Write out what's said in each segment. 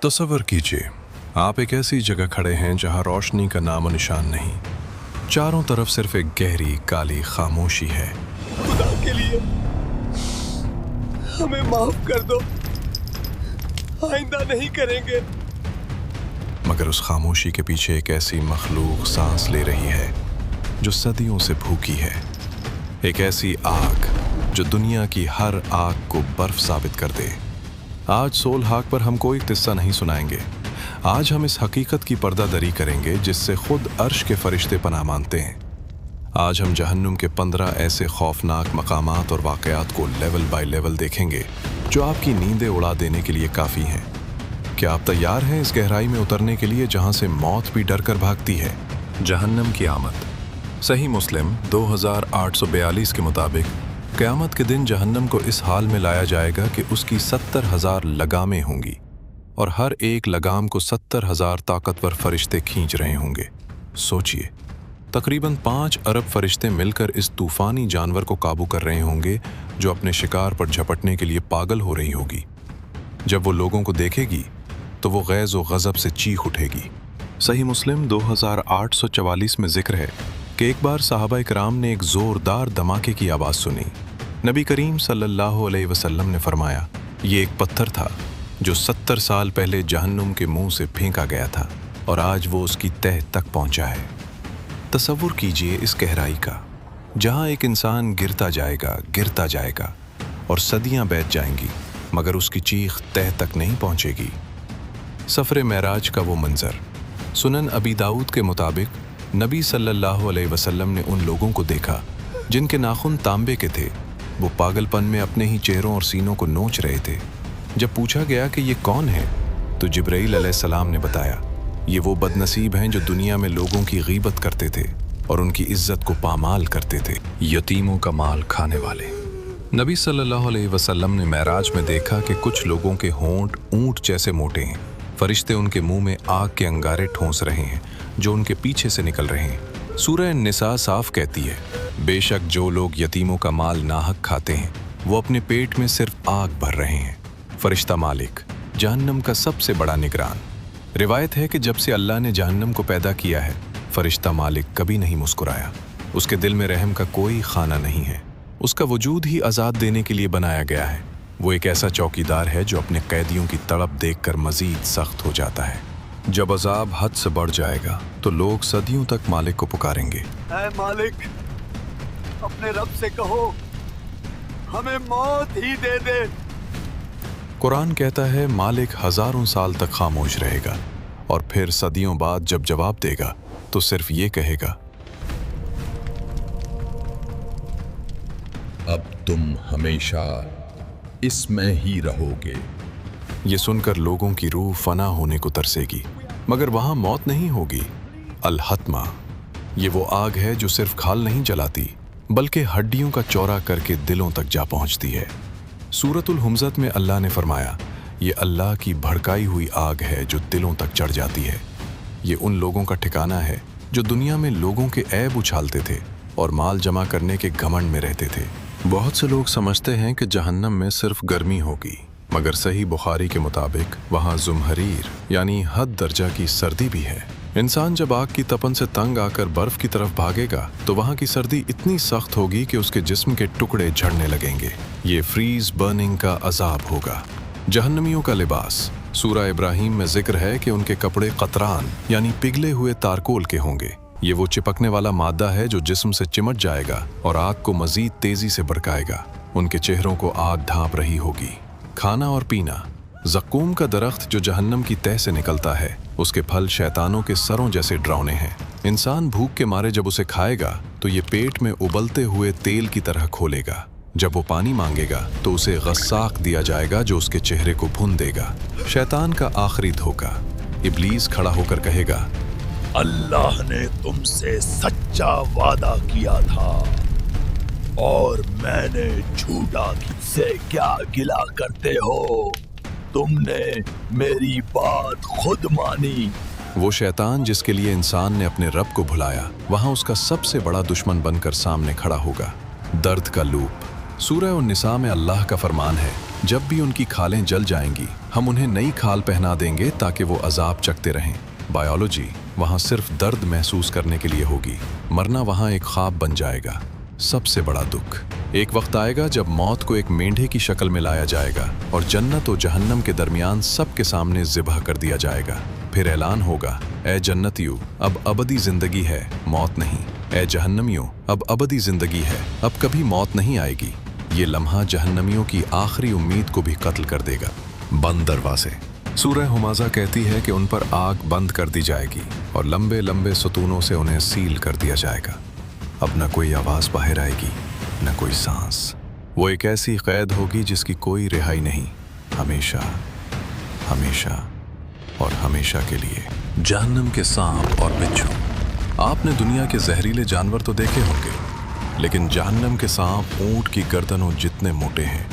तसव्वुर कीजिए, आप एक ऐसी जगह खड़े हैं जहां रोशनी का नामो निशान नहीं। चारों तरफ सिर्फ एक गहरी काली खामोशी है। खुदा के लिए हमें माफ कर दो, आइंदा नहीं करेंगे। मगर उस खामोशी के पीछे एक ऐसी मखलूक सांस ले रही है जो सदियों से भूखी है। एक ऐसी आग जो दुनिया की हर आग को बर्फ साबित कर दे। आज सोल हाक पर हम कोई किस्सा नहीं सुनाएंगे। आज हम इस हकीकत की पर्दादरी करेंगे जिससे खुद अर्श के फरिश्ते पनाह मानते हैं। आज हम जहन्नुम के 15 ऐसे खौफनाक मकामात और वाक़यात को लेवल बाय लेवल देखेंगे जो आपकी नींदें उड़ा देने के लिए काफ़ी हैं। क्या आप तैयार हैं इस गहराई में उतरने के लिए जहां से मौत भी डर कर भागती है? जहन्नम की आमद। सही मुस्लिम 2842 के मुताबिक क़यामत के दिन जहन्नम को इस हाल में लाया जाएगा कि उसकी 70,000 लगामें होंगी और हर एक लगाम को 70,000 ताकतवर फरिश्ते खींच रहे होंगे। सोचिए, तकरीबन 5 अरब फरिश्ते मिलकर इस तूफानी जानवर को काबू कर रहे होंगे जो अपने शिकार पर झपटने के लिए पागल हो रही होगी। जब वो लोगों को देखेगी तो वो गैज़ व गज़ब से चीख उठेगी। सही मुस्लिम 2844 में जिक्र है कि एक बार सहाबा इकराम ने एक ज़ोरदार धमाके की आवाज़ सुनी। नबी करीम सल्लल्लाहु अलैहि वसल्लम ने फरमाया, ये एक पत्थर था जो 70 साल पहले जहन्नुम के मुंह से फेंका गया था और आज वो उसकी तह तक पहुंचा है। तसव्वुर कीजिए इस गहराई का, जहां एक इंसान गिरता जाएगा और सदियां बीत जाएंगी मगर उसकी चीख तह तक नहीं पहुंचेगी। सफ़र मेराज का वो मंज़र। सुनन अबी दाऊद के मुताबिक नबी सल्लल्लाहु अलैहि वसल्लम ने उन लोगों को देखा जिनके नाखून तांबे के थे। वो पागलपन में अपने ही चेहरों और सीनों को नोच रहे थे। जब पूछा गया कि ये कौन है तो जिब्राईल अलैहिस्सलाम ने बताया, ये वो बदनसीब हैं जो दुनिया में लोगों की गीबत करते थे और उनकी इज्जत को पामाल करते थे, यतीमों का माल खाने वाले। नबी सल्लल्लाहु अलैहि वसल्लम ने मेराज में देखा कि कुछ लोगों के होंठ ऊंट जैसे मोटे हैं। फरिश्ते उनके मुंह में आग के अंगारे ठोंस रहे हैं जो उनके पीछे से निकल रहे हैं। सूरह निसा साफ कहती है, बेशक जो लोग यतीमों का माल नाहक खाते हैं वो अपने पेट में सिर्फ आग भर रहे हैं। फरिश्ता मालिक, जहन्नम का सबसे बड़ा निगरान। रिवायत है कि जब से अल्लाह ने जहन्नम को पैदा किया है, फरिश्ता मालिक कभी नहीं मुस्कुराया। उसके दिल में रहम का कोई खाना नहीं है। उसका वजूद ही आज़ाद देने के लिए बनाया गया है। वो एक ऐसा चौकीदार है जो अपने कैदियों की तड़प देखकर मजीद सख्त हो जाता है। जब अजाब हद से बढ़ जाएगा तो लोग सदियों तक मालिक को पुकारेंगे, ऐ मालिक, अपने रब से कहो हमें मौत ही दे दे। कुरान कहता है मालिक हजारों साल तक खामोश रहेगा और फिर सदियों बाद जब जवाब देगा तो सिर्फ ये कहेगा, अब तुम हमेशा इसमें ही रहोगे। ये सुनकर लोगों की रूह फना होने को तरसेगी, मगर वहां मौत नहीं होगी। अल-हत्मा, ये वो आग है जो सिर्फ खाल नहीं जलाती बल्कि हड्डियों का चौरा करके दिलों तक जा पहुंचती है। सूरतुल हुमज़त में अल्लाह ने फरमाया, ये अल्लाह की भड़काई हुई आग है जो दिलों तक चढ़ जाती है। ये उन लोगों का ठिकाना है जो दुनिया में लोगों के ऐब उछालते थे और माल जमा करने के घमंड में रहते थे। बहुत से लोग समझते हैं कि जहन्नम में सिर्फ गर्मी होगी, मगर सही बुखारी के मुताबिक वहाँ ज़ुमहरीर यानी हद दर्जा की सर्दी भी है। इंसान जब आग की तपन से तंग आकर बर्फ की तरफ भागेगा तो वहाँ की सर्दी इतनी सख्त होगी कि उसके जिस्म के टुकड़े झड़ने लगेंगे। ये फ्रीज बर्निंग का अजाब होगा। जहन्नमियों का लिबास। सूरह इब्राहिम में जिक्र है कि उनके कपड़े कतरान यानी पिघले हुए तारकोल के होंगे। ये वो चिपकने वाला मादा है जो जिस्म से चिमट जाएगा और आग को मजीद तेजी से भड़काएगा। उनके चेहरों को आग ढांप रही होगी। खाना और पीना। ज़क्कूम का दरख्त जो जहन्नम की तह से निकलता है, उसके फल शैतानों के सरों जैसे डरावने हैं। इंसान भूख के मारे जब उसे खाएगा तो ये पेट में उबलते हुए तेल की तरह खोलेगा। जब वो पानी मांगेगा तो उसे गस्साक दिया जाएगा जो उसके चेहरे को भून देगा। शैतान का आखिरी धोखा। इब्लीस खड़ा होकर कहेगा, अल्लाह ने तुमसे सच्चा वादा किया था और मैंने झूठा। किससे क्या गिला करते हो? तुमने मेरी बात खुद मानी। वो शैतान जिसके लिए इंसान ने अपने रब को भुलाया, वहां उसका सबसे बड़ा दुश्मन बनकर सामने खड़ा होगा। दर्द का लूप। सूरह उन-निसा में अल्लाह का फरमान है, जब भी उनकी खालें जल जाएंगी हम उन्हें नई खाल पहना देंगे ताकि वो अजाब चखते रहें। बायोलॉजी वहाँ सिर्फ दर्द महसूस करने के लिए होगी, मरना वहाँ एक ख्वाब बन जाएगा। सबसे बड़ा दुख एक वक्त आएगा जब मौत को एक मेंढे की शक्ल में लाया जाएगा और जन्नत और जहन्नम के दरमियान सबके सामने ज़िबह कर दिया जाएगा। फिर ऐलान होगा, ए जन्नतियों अब अबदी ज़िंदगी है, मौत नहीं। ए जहन्नमियों अब अबदी ज़िंदगी है, अब कभी मौत नहीं आएगी। ये लम्हा जहन्नमियों की आखिरी उम्मीद को भी कत्ल कर देगा। बंद दरवाजे। सूरह हुमाज़ा कहती है कि उन पर आग बंद कर दी जाएगी और लंबे लंबे सतूनों से उन्हें सील कर दिया जाएगा। अब न कोई आवाज़ बाहर आएगी, न कोई सांस। वो एक ऐसी कैद होगी जिसकी कोई रिहाई नहीं, हमेशा हमेशा और हमेशा के लिए। जहन्नम के सांप और बिच्छू। आपने दुनिया के जहरीले जानवर तो देखे होंगे, लेकिन जहन्नम के सांप ऊंट की गर्दनों जितने मोटे हैं।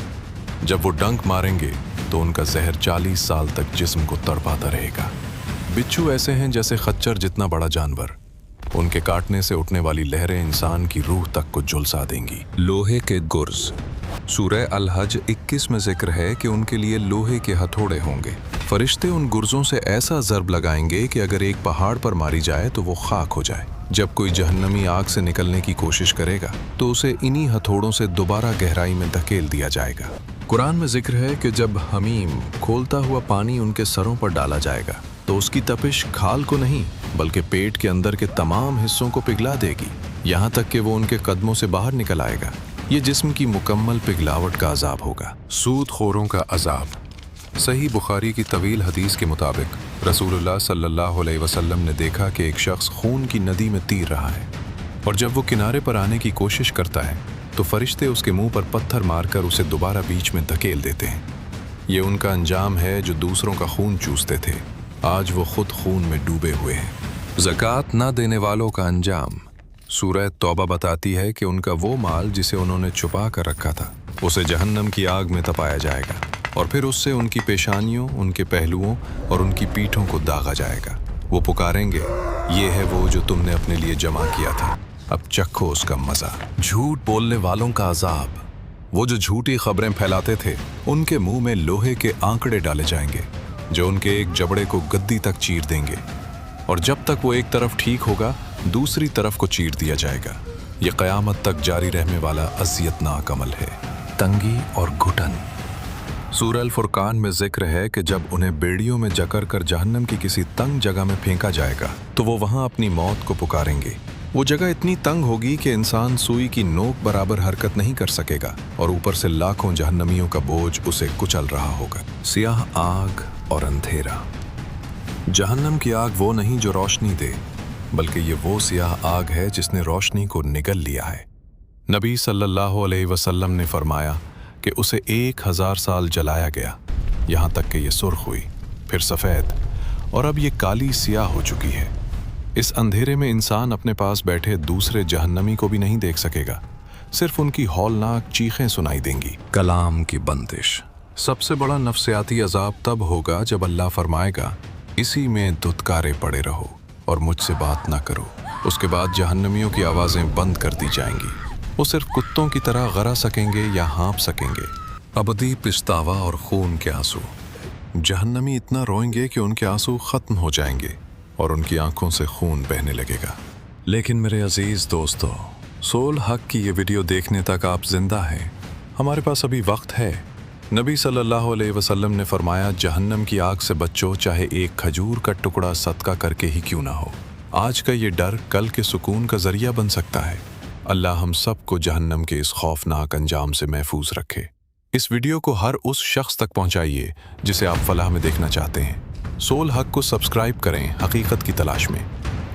जब वो डंक मारेंगे तो उनका जहर 40 साल तक जिस्म को तड़पाता रहेगा। बिच्छू ऐसे हैं जैसे खच्चर जितना बड़ा जानवर। उनके काटने से उठने वाली लहरें इंसान की रूह तक को झुलसा देंगी। लोहे के गुर्ज। सूरह अल हज 21 में जिक्र है कि उनके लिए लोहे के हथौड़े होंगे। फरिश्ते उन गुर्जों से ऐसा ज़र्ब लगाएंगे कि अगर एक पहाड़ पर मारी जाए तो वो खाक हो जाए। जब कोई जहन्नमी आग से निकलने की कोशिश करेगा तो उसे इन्हीं हथौड़ों से दोबारा गहराई में धकेल दिया जाएगा। कुरान में जिक्र है कि जब हमीम खोलता हुआ पानी उनके सरों पर डाला जाएगा तो उसकी तपिश खाल को नहीं बल्कि पेट के अंदर के तमाम हिस्सों को पिघला देगी, यहाँ तक कि वो उनके कदमों से बाहर निकल आएगा। ये जिस्म की मुकम्मल पिघलावट का अजाब होगा। सूदखोरों का अजाब। सही बुखारी की तवील हदीस के मुताबिक रसूलुल्लाह सल्लल्लाहु अलैहि वसल्लम ने देखा कि एक शख्स खून की नदी में तीर रहा है और जब वो किनारे पर आने की कोशिश करता है तो फरिश्ते उसके मुंह पर पत्थर मारकर उसे दोबारा बीच में धकेल देते हैं। ये उनका अंजाम है जो दूसरों का खून चूसते थे, आज वो खुद खून में डूबे हुए हैं। ज़कात ना देने वालों का अंजाम। सूरह तौबा बताती है कि उनका वो माल जिसे उन्होंने छुपा कर रखा था उसे जहन्नम की आग में तपाया जाएगा और फिर उससे उनकी पेशानियों, उनके पहलुओं और उनकी पीठों को दागा जाएगा। वो पुकारेंगे, ये है वो जो तुमने अपने लिए जमा किया था, अब चखो उसका मजा। झूठ बोलने वालों का अजाब। वो जो झूठी खबरें फैलाते थे उनके मुंह में लोहे के आंकड़े डाले जाएंगे जो उनके एक जबड़े को गद्दी तक चीर देंगे और जब तक वो एक तरफ ठीक होगा दूसरी तरफ को चीर दिया जाएगा। ये क़यामत तक जारी रहने वाला अज़ियतनाक अमल है। तंगी और घुटन। सूरह अल फुरकान में जिक्र है कि जब उन्हें बेड़ियों में जकड़ कर जहन्नम की किसी तंग जगह में फेंका जाएगा तो वो वहाँ अपनी मौत को पुकारेंगे। वो जगह इतनी तंग होगी कि इंसान सुई की नोक बराबर हरकत नहीं कर सकेगा और ऊपर से लाखों जहन्नमियों का बोझ उसे कुचल रहा होगा। सियाह आग और अंधेरा। जहन्नम की आग वो नहीं जो रोशनी दे, बल्कि ये वो सियाह आग है जिसने रोशनी को निगल लिया है। नबी सल्लल्लाहु अलैहि वसल्लम ने फरमाया कि उसे 1000 साल जलाया गया, यहाँ तक कि ये सुर्ख हुई, फिर सफ़ेद और अब ये काली सियाह हो चुकी है। इस अंधेरे में इंसान अपने पास बैठे दूसरे जहन्नमी को भी नहीं देख सकेगा, सिर्फ उनकी हौलनाक चीखें सुनाई देंगी। कलाम की बंदिश। सबसे बड़ा नफ्सियाती अजाब तब होगा जब अल्लाह फरमाएगा, इसी में धुतकारे पड़े रहो और मुझसे बात ना करो। उसके बाद जहन्नमियों की आवाज़ें बंद कर दी जाएंगी। वो सिर्फ कुत्तों की तरह गरा सकेंगे या हाँप सकेंगे। अबदी पछतावा और खून के आंसू। जहन्नमी इतना रोएंगे कि उनके आंसू ख़त्म हो जाएंगे और उनकी आंखों से खून बहने लगेगा। लेकिन मेरे अजीज़ दोस्तों, सोल हक की ये वीडियो देखने तक आप जिंदा हैं, हमारे पास अभी वक्त है। नबी सल्लल्लाहु अलैहि वसल्लम ने फरमाया, जहन्नम की आग से बच्चो चाहे एक खजूर का टुकड़ा सदका करके ही क्यों ना हो। आज का ये डर कल के सुकून का जरिया बन सकता है। अल्लाह हम सब को जहन्नम के इस खौफनाक अंजाम से महफूज रखे। इस वीडियो को हर उस शख्स तक पहुंचाइए जिसे आप फलाह में देखना चाहते हैं। सोल हक को सब्सक्राइब करें हकीकत की तलाश में।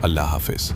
अल्लाह हाफिज़।